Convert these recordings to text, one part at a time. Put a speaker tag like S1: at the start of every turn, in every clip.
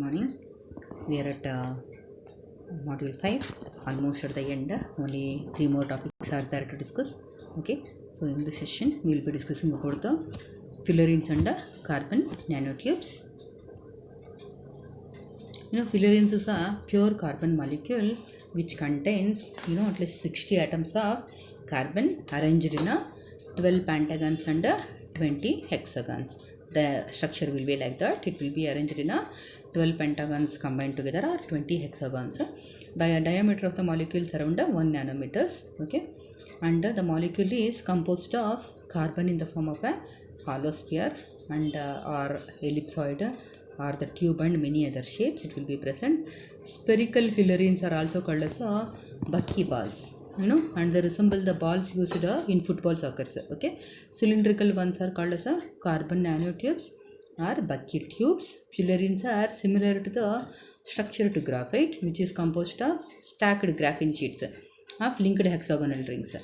S1: Morning. We are at module 5, almost at the end. Only 3 more topics are there to discuss. Okay, so in this session we will be discussing about the fullerenes and carbon nanotubes. Fullerenes is a pure carbon molecule which contains at least 60 atoms of carbon arranged in a 12 pentagons and 20 hexagons. The structure will be like that. It will be arranged in a 12 pentagons combined together or 20 hexagons. The diameter of the molecule is around 1 nanometers. Okay, and the molecule is composed of carbon in the form of a hollow sphere and or ellipsoid or the tube and many other shapes it will be present. Spherical fullerenes are also called as buckyballs, and they resemble the balls used in football soccer. Okay, cylindrical ones are called as carbon nanotubes or bucket tubes. Fullerenes are similar to the structure to graphite, which is composed of stacked graphene sheets of linked hexagonal rings,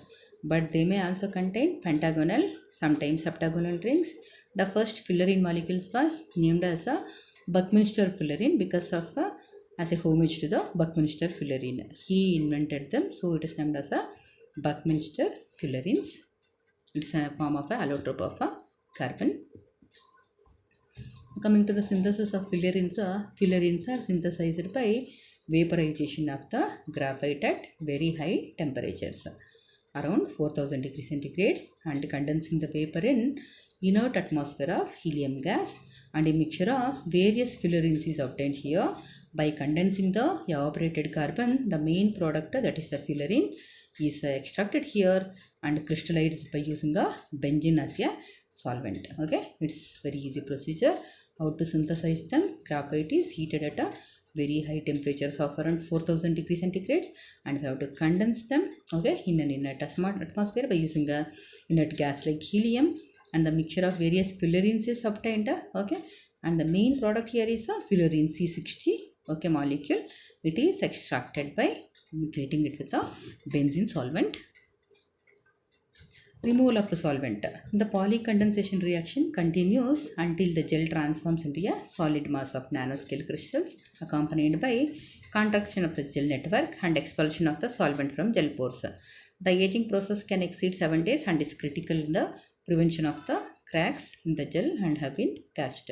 S1: but they may also contain pentagonal, sometimes heptagonal rings. The first fullerene molecules was named as a Buckminster fullerene because of as a homage to the Buckminster fullerene. He invented them, so it is named as a Buckminster fullerenes. It's a form of a allotrope of a carbon. Coming to the synthesis of fullerenes are synthesized by vaporization of the graphite at very high temperatures, around 4000 degrees centigrade, and condensing the vapor in inert atmosphere of helium gas, and a mixture of various fullerenes is obtained here. By condensing the evaporated carbon, the main product, that is the fullerene, is extracted here and crystallized by using a benzene as a solvent. Okay, it's very easy procedure. How to synthesize them? Graphite is heated at a very high temperatures of around 4000 degrees centigrade, and we have to condense them, okay, in an inert atmosphere by using a inert gas like helium, and the mixture of various fullerenes is obtained. Okay, and the main product here is a fullerene C60, okay, molecule. It is extracted by treating it with a benzene solvent. Removal of the solvent. The polycondensation reaction continues until the gel transforms into a solid mass of nanoscale crystals, accompanied by contraction of the gel network and expulsion of the solvent from gel pores. The aging process can exceed 7 days and is critical in the prevention of the cracks in the gel and have been cast.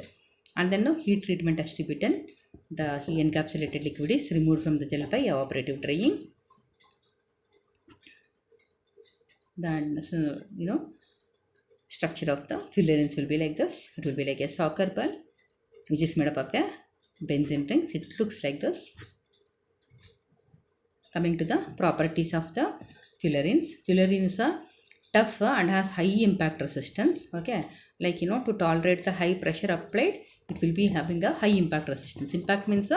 S1: And then no heat treatment has to be done. The encapsulated liquid is removed from the gel by evaporative drying. Then structure of the fullerenes will be like this. It will be like a soccer ball which is made up of a benzene rings. It looks like this. Coming to the properties of the fullerenes. Fullerenes are tough and has high impact resistance. Okay, like to tolerate the high pressure applied, it will be having a high impact resistance. Impact means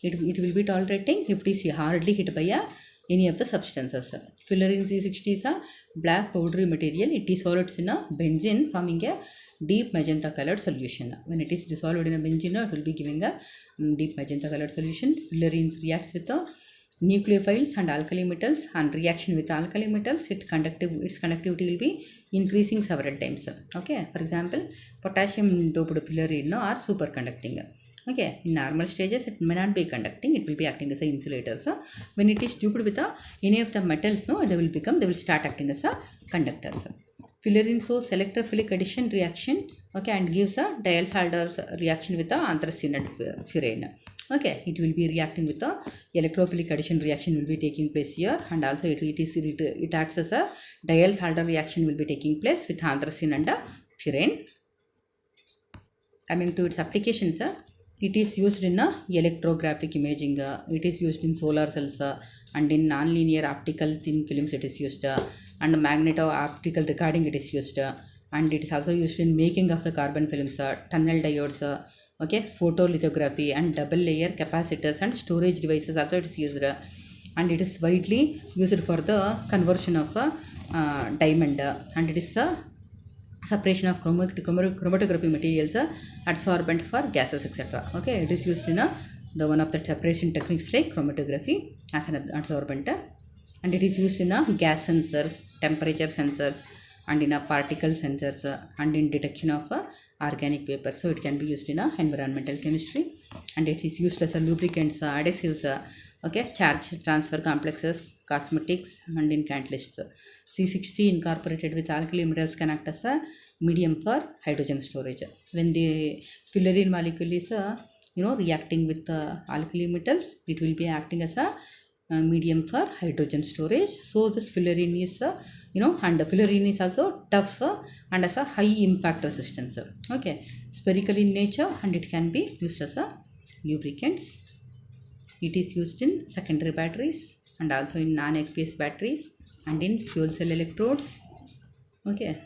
S1: it will be tolerating if it is hardly hit by any of the substances. Fullerene C60 is a black powdery material. It dissolves in a benzene, forming a deep magenta colored solution. When it is dissolved in a benzene, it will be giving a deep magenta colored solution. Fullerene reacts with the nucleophiles and alkali metals, and reaction with alkali metals, its conductivity will be increasing several times. Okay, for example, potassium doped fullerene are superconducting. Okay, in normal stages it may not be conducting, it will be acting as an insulator. So when it is doped with any of the metals, they will start acting as a conductors. Fullerene shows electrophilic addition reaction, okay, and gives a Diels-Alder reaction with the anthracene and furane. Okay, it will be reacting with the electrophilic addition reaction will be taking place here, and also it acts as a Diels-Alder reaction will be taking place with anthracene and furane. Coming to its applications, it is used in electrographic imaging, it is used in solar cells, and in nonlinear optical thin films it is used, and magneto-optical recording it is used, and it is also used in making of the carbon films, tunnel diodes, okay, photolithography, and double layer capacitors and storage devices also it is used, and it is widely used for the conversion of diamond, and it is separation of chromatography materials, adsorbent for gases, etc. Okay, it is used in the one of the separation techniques like chromatography as an adsorbent, and it is used in gas sensors, temperature sensors, and in a particle sensors and in detection of organic vapor. So it can be used in environmental chemistry, and it is used as a lubricants, adhesives, okay, charge transfer complexes, cosmetics, and in catalysts. C60 incorporated with alkali minerals can act as a medium for hydrogen storage. When the fullerene molecule is reacting with the alkali metals, it will be acting as a medium for hydrogen storage. So this fullerene is and the fullerene is also tough and has a high impact resistance. Okay, spherical in nature, and it can be used as a lubricants. It is used in secondary batteries and also in non-aqueous batteries and in fuel cell electrodes. Okay,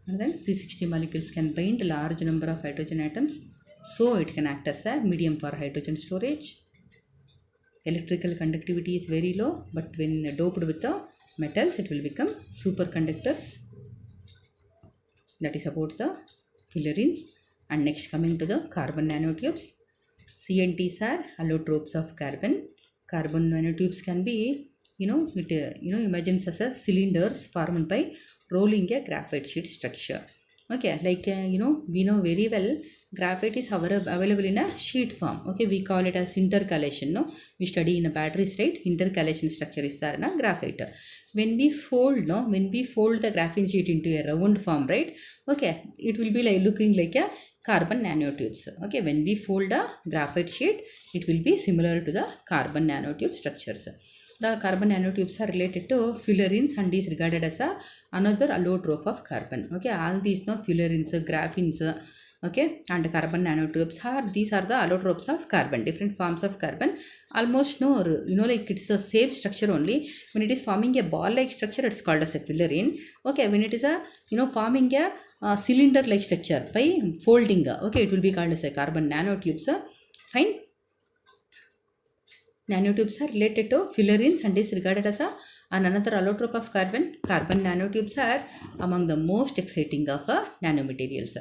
S1: and then C60 molecules can bind a large number of hydrogen atoms, so it can act as a medium for hydrogen storage. Electrical conductivity is very low, but when doped with the metals, it will become superconductors. That is about the fullerenes. And next, coming to the carbon nanotubes. CNTs are allotropes of carbon. Carbon nanotubes can be, imagines as a cylinders formed by rolling a graphite sheet structure. Okay, like we know very well graphite is available in a sheet form. Okay, we call it as intercalation. No, we study in a batteries, right? Intercalation structure is there in a graphite. When we fold the graphene sheet into a round form, right? Okay, it will be like looking like a carbon nanotubes. Okay, when we fold a graphite sheet, it will be similar to the carbon nanotube structures. The carbon nanotubes are related to fullerenes and is regarded as another allotrope of carbon. Okay, all these fullerenes, graphenes, okay, and carbon nanotubes these are the allotropes of carbon, different forms of carbon. Almost like it's a same structure only. When it is forming a ball like structure, it's called as a fullerene. Okay, when it is forming a cylinder like structure by folding, okay, it will be called as a carbon nanotubes. Fine. Nanotubes are related to fullerenes and is regarded as another allotrope of carbon. Carbon nanotubes are among the most exciting of nanomaterials.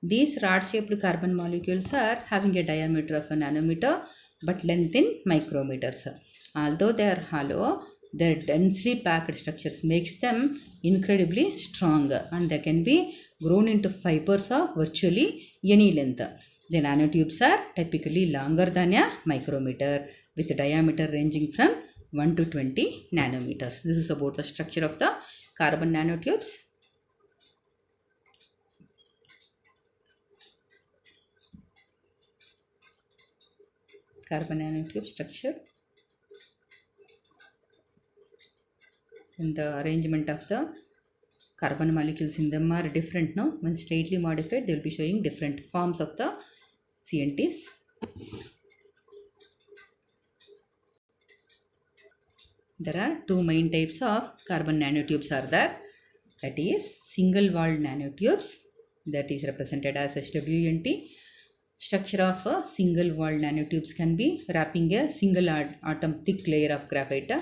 S1: These rod-shaped carbon molecules are having a diameter of a nanometer but length in micrometers. Although they are hollow, their densely packed structures makes them incredibly strong, and they can be grown into fibers of virtually any length. The nanotubes are typically longer than a micrometer, with diameter ranging from 1 to 20 nanometers. This is about the structure of the carbon nanotubes. Carbon nanotube structure and the arrangement of the carbon molecules in them are different. Now, when straightly modified, they will be showing different forms of the CNTs. There are two main types of carbon nanotubes are there. That is single-walled nanotubes, that is represented as SWNT. Structure of single-walled nanotubes can be wrapping a single atom thick layer of graphite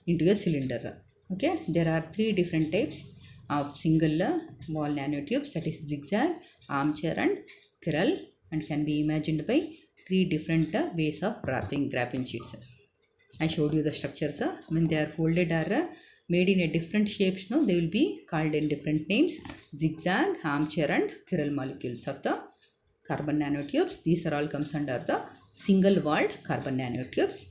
S1: into a cylinder. Okay, there are three different types of single-wall nanotubes, that is zigzag, armchair, and chiral, and can be imagined by three different ways of wrapping graphene sheets. I showed you the structures. When they are folded or made in a different shapes, they will be called in different names: zigzag, armchair, and chiral molecules of the carbon nanotubes. These are all comes under the single-walled carbon nanotubes.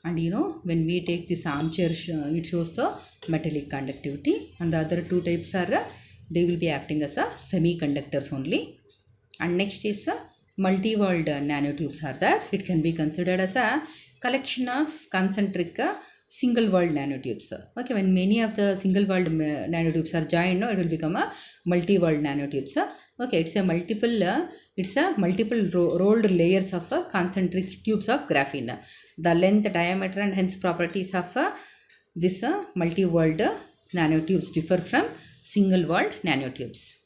S1: And when we take this armchair, it shows the metallic conductivity, and the other two types are they will be acting as semiconductors only. And next is multi-walled nanotubes are there. It can be considered as a collection of concentric single-walled nanotubes. Okay, when many of the single-walled nanotubes are joined, it will become a multi-walled nanotubes. Okay, it's a multiple rolled layers of concentric tubes of graphene. The length, diameter, and hence properties of this multi-walled nanotubes differ from single-walled nanotubes.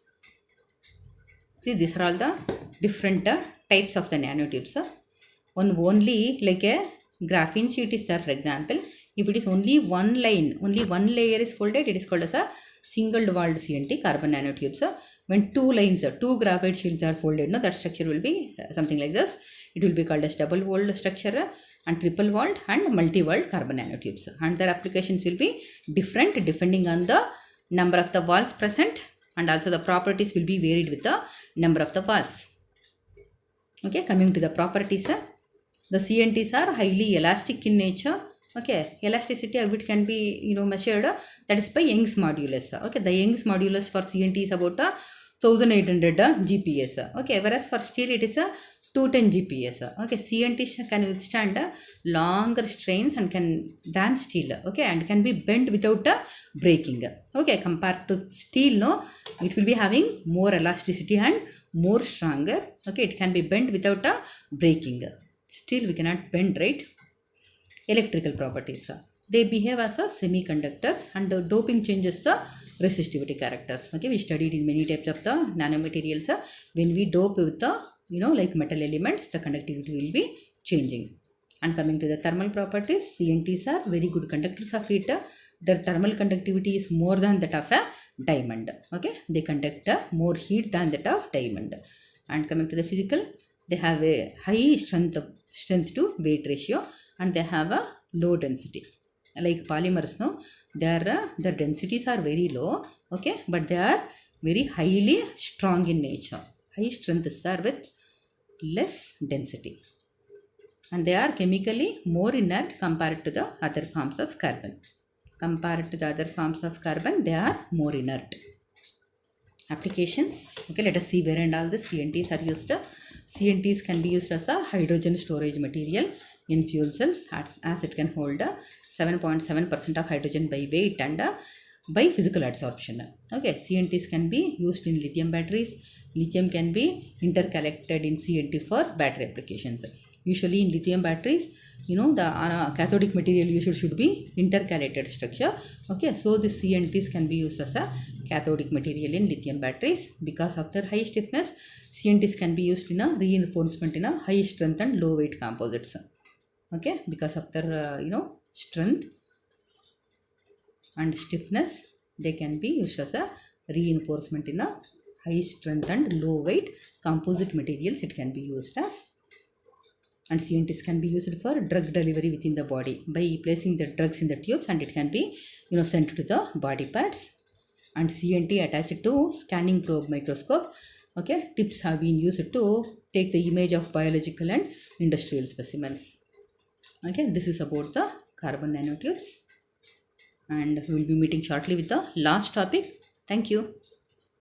S1: See, these are all the different types of the nanotubes. One only like a graphene sheet is there, for example. If it is only one line, only one layer is folded, it is called as a single-walled CNT carbon nanotubes. When two lines, two graphite sheets are folded, that structure will be something like this. It will be called as double-walled structure. and triple walled and multi-walled carbon nanotubes, and their applications will be different depending on the number of the walls present, and also the properties will be varied with the number of the walls. Okay, coming to the properties, the CNTs are highly elastic in nature. Okay, elasticity of it can be measured, that is by Young's modulus. Okay, the Young's modulus for CNT is about 1800 GPS. Okay, whereas for steel it is 210 GPS. Okay, CNT can withstand longer strains and than steel. Okay, and can be bent without breaking. Okay, compared to steel, no, it will be having more elasticity and more stronger. Okay, it can be bent without breaking. Steel we cannot bend, right? Electrical properties, they behave as a semiconductors, and the doping changes the resistivity characters. Okay, we studied in many types of the nanomaterials. When we dope with the like metal elements, the conductivity will be changing. And coming to the thermal properties, CNTs are very good conductors of heat. Their thermal conductivity is more than that of a diamond. Okay, they conduct more heat than that of diamond. And coming to the physical, they have a high strength to weight ratio, and they have a low density. Like polymers, no, their densities are very low. Okay, but they are very highly strong in nature. High strength is there with less density, and they are chemically more inert compared to the other forms of carbon. Compared to the other forms of carbon, they are more inert. Applications. Okay, let us see where and all the CNTs are used. CNTs can be used as a hydrogen storage material in fuel cells, as it can hold 7.7% of hydrogen by weight and by physical adsorption. Okay, CNTs can be used in lithium batteries. Lithium can be interconnected in CNT for battery applications. Usually in lithium batteries, the cathodic material used should be intercalated structure. Okay, so the CNTs can be used as a cathodic material in lithium batteries. Because of their high stiffness, CNTs can be used in a reinforcement in a high strength and low weight composites. Okay, because of their strength and stiffness, they can be used as a reinforcement in a high strength and low weight composite materials. It can be used as. And CNTs can be used for drug delivery within the body by placing the drugs in the tubes, and it can be sent to the body parts. And CNT attached to scanning probe microscope. Okay, tips have been used to take the image of biological and industrial specimens. Okay, this is about the carbon nanotubes, and we will be meeting shortly with the last topic. Thank you.